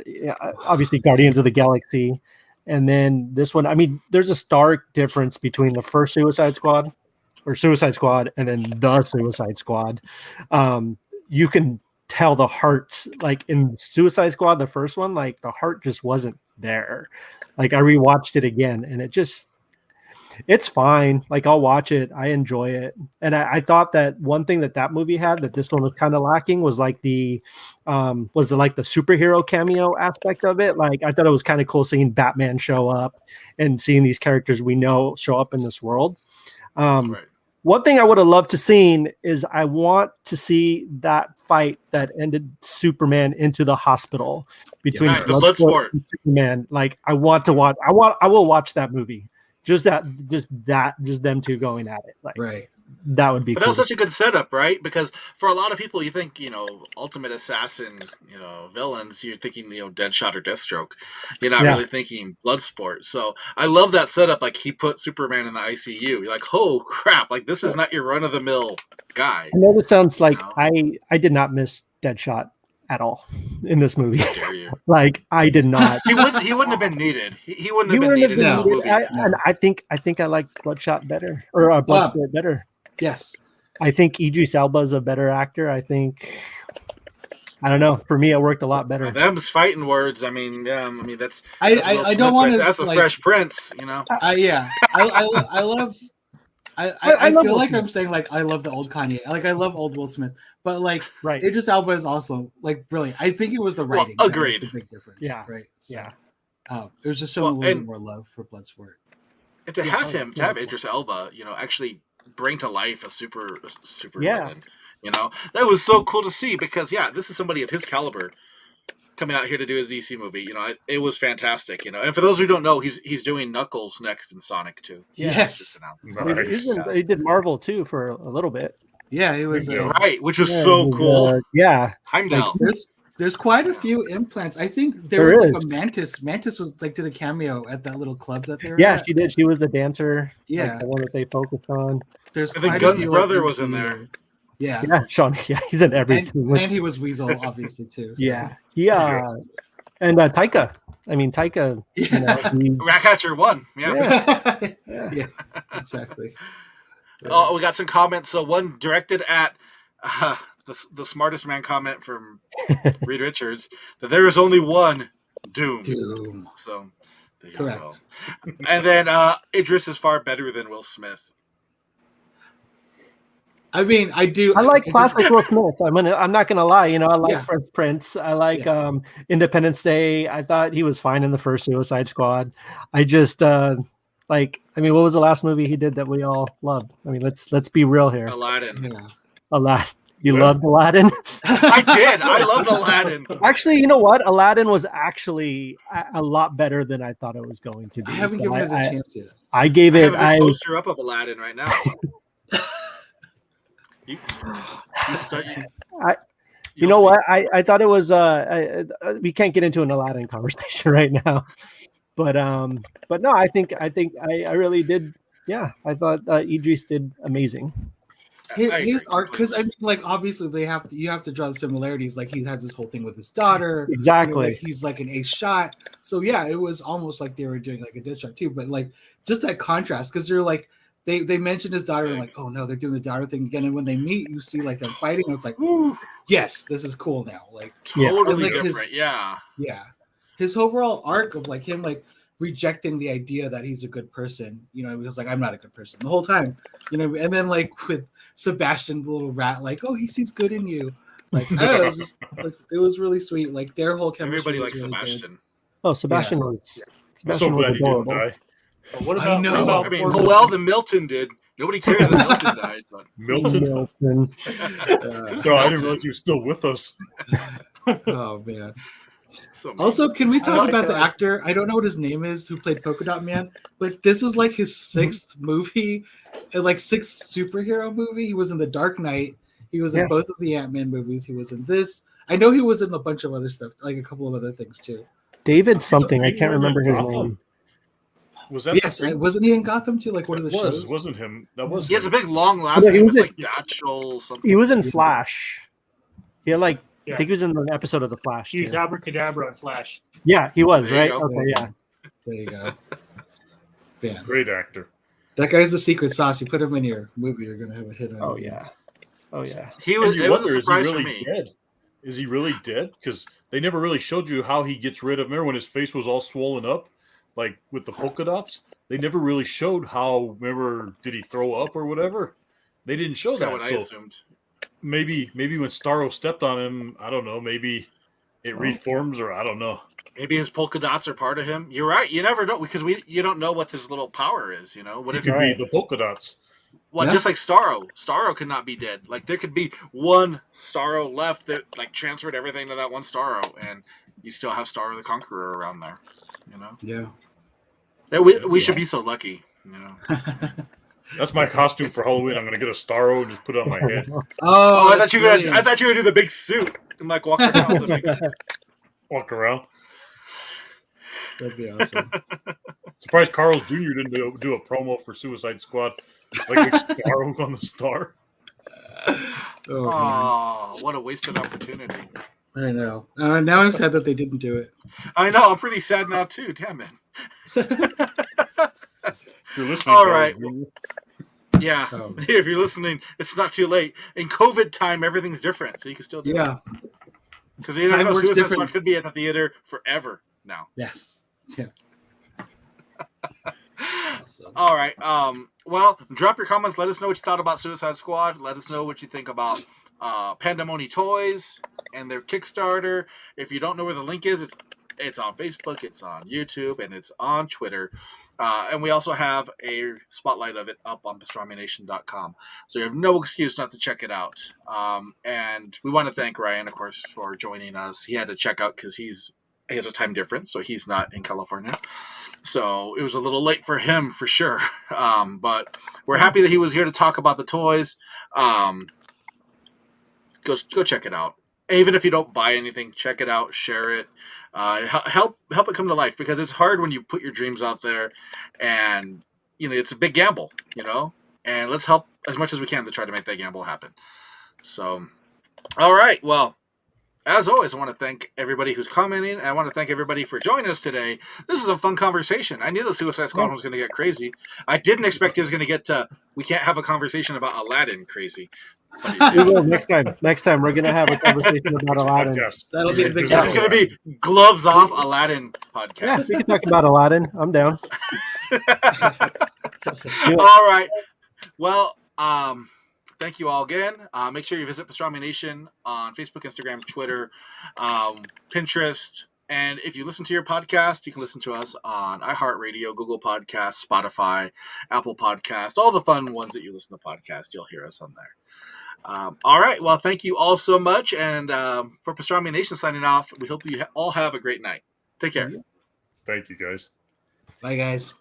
obviously Guardians of the Galaxy, and then this one. I mean, there's a stark difference between the first Suicide Squad and then the Suicide Squad. You can tell the hearts, like in Suicide Squad, the first one, like the heart just wasn't there. Like I rewatched it again, and it's fine. Like I'll watch it, I enjoy it, and I thought that one thing that movie had that this one was kind of lacking was like the superhero cameo aspect of it. Like I thought it was kind of cool seeing Batman show up and seeing these characters we know show up in this world. right. One thing I would have loved to seen is I want to see that fight that ended Superman into the hospital between Bloodsport and Superman. Like I want to watch. I will watch that movie. Just them two going at it. Like right. That would be. But that was such a good setup, right? Because for a lot of people, you think Ultimate Assassin, villains. You're thinking Deadshot or Deathstroke. You're not really thinking Bloodsport. So I love that setup. Like he put Superman in the ICU. You're like, oh crap! Like this is not your run of the mill guy. I know this sounds like I did not miss Deadshot at all in this movie. How dare you? Like I did not. He wouldn't have been needed. He wouldn't have been needed in this movie. And I think I like Bloodshot better or Bloodsport better. Yes. I think Idris Elba is a better actor. I don't know. For me, it worked a lot better. Them's fighting words. I mean, that's I don't want to. That's a Fresh Prince, I love. I feel like I'm saying like I love the old Kanye. Like I love old Will Smith, but like Idris Elba is also like brilliant. I think it was the writing. Well, agreed. That was the big difference. Yeah. Right. So, yeah. It was just showing a little more love for Bloodsport. And to have Idris Elba, actually bring to life a super villain, that was so cool to see because this is somebody of his caliber coming out here to do his DC movie. It was fantastic. And for those who don't know, he's doing Knuckles next in Sonic 2. Yes, he did Marvel too for a little bit. Yeah, he was right, which was so cool. Heimdall. There's quite a few implants. I think there was like a Mantis. Mantis was like did a cameo at that little club that they were at. She did. She was the dancer. Yeah, like the one that they focused on. I think Gunn's brother was in there. Yeah, Sean. Yeah, he's in everything. And he was Weasel, obviously too. So. Yeah. And Taika. I mean, Taika. Ratcatcher won. Yeah, exactly. Oh, we got some comments. So one directed at the smartest man comment from Reed Richards that there is only one Doom. So there you go. And then Idris is far better than Will Smith. I mean, I do. I like classic Will Smith. I'm not gonna lie. You know, I like Yeah. Fresh Prince. I like Independence Day. I thought he was fine in the first Suicide Squad. I just like. I mean, what was the last movie he did that we all loved? I mean, let's be real here. Aladdin. Yeah. Aladdin. You loved Aladdin? I did. I loved Aladdin. Actually, you know what? Aladdin was actually a lot better than I thought it was going to be. I haven't given it a chance yet. I gave it. I have a poster up of Aladdin right now. You know what? I thought it was. We can't get into an Aladdin conversation right now, but no, I think I really did. Yeah, I thought Idris did amazing. His art, because I mean, like obviously you have to draw the similarities. Like he has this whole thing with his daughter. Exactly. You know, like he's like an ace shot. So yeah, it was almost like they were doing like a dead shot too. But like just that contrast, because they're like they mentioned his daughter and like, oh no, they're doing the daughter thing again. And when they meet, you see like them fighting. And it's like, ooh, yes, this is cool now. Like totally like different. Yeah. His overall arc of like him like rejecting the idea that he's a good person, you know, he was like, I'm not a good person the whole time, you know, and then like with Sebastian, the little rat, like, oh, he sees good in you, like, I don't know, it was just like, it was really sweet, like their whole chemistry. Everybody likes really Sebastian. Good. Oh, Sebastian was. I'm so glad he didn't die. What about I mean, well, the Milton did. Nobody cares that Milton died, but Milton. So I didn't realize he was still with us. Oh man. So also, can we talk about the actor? I don't know what his name is who played Polka Dot Man, but this is like his sixth movie, like sixth superhero movie. He was in The Dark Knight. He was in both of the Ant-Man movies. He was in this. I know he was in a bunch of other stuff, like a couple of other things too. David something. I can't remember his name. Was that? Yes, wasn't he in Gotham too? Like one of the shows. Wasn't him. That was. He has a big long last name. It was like Datchel something. He was in Flash. He had like. Yeah. I think he was in an episode of The Flash. He was Abracadabra in Flash. Yeah, he was, right? Okay, yeah. There you go. Yeah. Great actor. That guy's the secret sauce. You put him in your movie, you're going to have a hit on Oh, yeah. Oh, yeah. He was, it was a surprise really for me. Dead? Is he really dead? Because they never really showed you how he gets rid of him. Remember when his face was all swollen up, like with the polka dots? They never really showed how, remember, did he throw up or whatever? They didn't show that. What I assumed. Maybe when Starro stepped on him, I don't know, maybe it reforms or I don't know. Maybe his polka dots are part of him. You're right. You never know because you don't know what his little power is, you know? What it could be the polka dots. Well, just like Starro. Starro could not be dead. Like there could be one Starro left that like transferred everything to that one Starro and you still have Starro the Conqueror around there, you know? Yeah. We should be so lucky, you know. That's my costume for Halloween. I'm gonna get a Starro and just put it on my head. Oh, I thought you were gonna do the big suit and like walk around. Walk around. That'd be awesome. Surprised Carl's Jr. didn't do a promo for Suicide Squad, like Starro on the star. Oh, what a wasted opportunity! I know. Now I'm sad that they didn't do it. I know. I'm pretty sad now too. Damn it. You're listening. All right. Yeah. If you're listening, it's not too late. In COVID time, everything's different, so you can still do it. Because you know, Suicide Squad could be at the theater forever now. Yes. Yeah. Awesome. All right. Well, drop your comments. Let us know what you thought about Suicide Squad. Let us know what you think about Panda Mony Toys and their Kickstarter. If you don't know where the link is, it's on Facebook, it's on YouTube, and it's on Twitter. And we also have a spotlight of it up on PastramiNation.com. So you have no excuse not to check it out. And we want to thank Ryan, of course, for joining us. He had to check out because he has a time difference, so he's not in California. So it was a little late for him, for sure. But we're happy that he was here to talk about the toys. Go check it out. Even if you don't buy anything, check it out, share it. Help it come to life because it's hard when you put your dreams out there and, you know, it's a big gamble, you know, and let's help as much as we can to try to make that gamble happen. So, all right. Well, as always, I want to thank everybody who's commenting. And I want to thank everybody for joining us today. This was a fun conversation. I knew the Suicide Squad was going to get crazy. I didn't expect it was going to get to, we can't have a conversation about Aladdin crazy. We will next time we're gonna have a conversation about Aladdin. That'll be a big. It's gonna be gloves off Aladdin podcast. Yeah, we can talk about Aladdin. I'm down. All right. Well, thank you all again. Make sure you visit Pastrami Nation on Facebook, Instagram, Twitter, Pinterest. And if you listen to your podcast, you can listen to us on iHeartRadio, Google Podcasts, Spotify, Apple Podcasts, all the fun ones that you listen to podcasts. You'll hear us on there. All right. Well, thank you all so much. And for Pastrami Nation signing off, we hope you all have a great night. Take care. Thank you, guys. Bye, guys.